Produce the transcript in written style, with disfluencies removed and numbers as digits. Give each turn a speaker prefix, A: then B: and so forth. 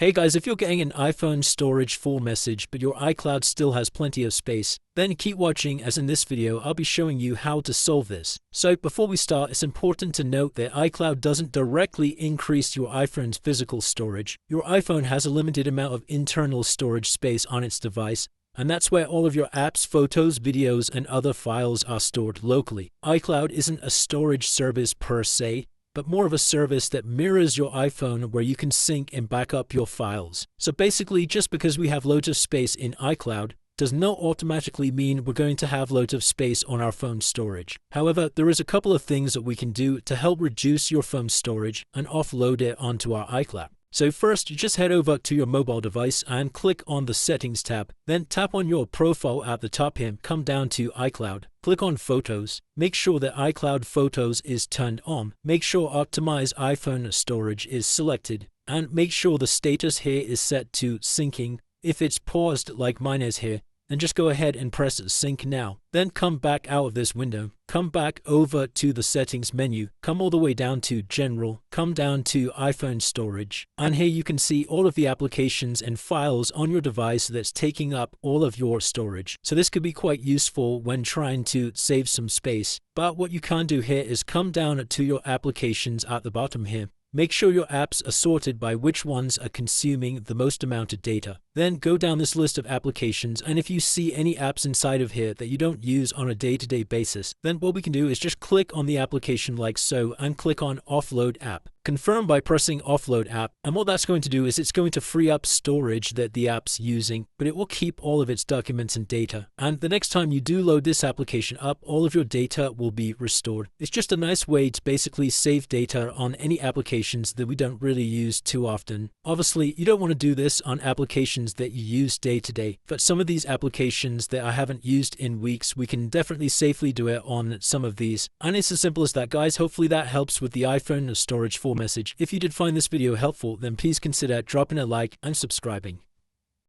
A: Hey guys, if you're getting an iPhone storage full message but your iCloud still has plenty of space, then keep watching as in this video I'll be showing you how to solve this. So before we start, it's important to note that iCloud doesn't directly increase your iPhone's physical storage. Your iPhone has a limited amount of internal storage space on its device, and that's where all of your apps, photos, videos, and other files are stored locally. iCloud isn't a storage service per se, but more of a service that mirrors your iPhone where you can sync and back up your files. So basically, just because we have loads of space in iCloud does not automatically mean we're going to have loads of space on our phone storage. However, there is a couple of things that we can do to help reduce your phone storage and offload it onto our iCloud. So first, you just head over to your mobile device and click on the Settings tab. Then tap on your profile at the top here, come down to iCloud. Click on Photos. Make sure that iCloud Photos is turned on. Make sure Optimize iPhone Storage is selected. And make sure the status here is set to syncing. If it's paused like mine is here, then just go ahead and press Sync Now. Then come back out of this window. Come back over to the Settings menu. Come all the way down to General. Come down to iPhone Storage. And here you can see all of the applications and files on your device that's taking up all of your storage. So this could be quite useful when trying to save some space. But what you can do here is come down to your applications at the bottom here. Make sure your apps are sorted by which ones are consuming the most amount of data. Then go down this list of applications, and if you see any apps inside of here that you don't use on a day-to-day basis, then what we can do is just click on the application like so and click on Offload App. Confirm by pressing Offload App, and what that's going to do is it's going to free up storage that the app's using, but it will keep all of its documents and data. And the next time you do load this application up, all of your data will be restored. It's just a nice way to basically save data on any applications that we don't really use too often. Obviously, you don't want to do this on applications that you use day to day, but some of these applications that I haven't used in weeks, we can definitely safely do it on some of these. And it's as simple as that, guys. Hopefully that helps with the iPhone storage full message. If you did find this video helpful, then please consider dropping a like and subscribing.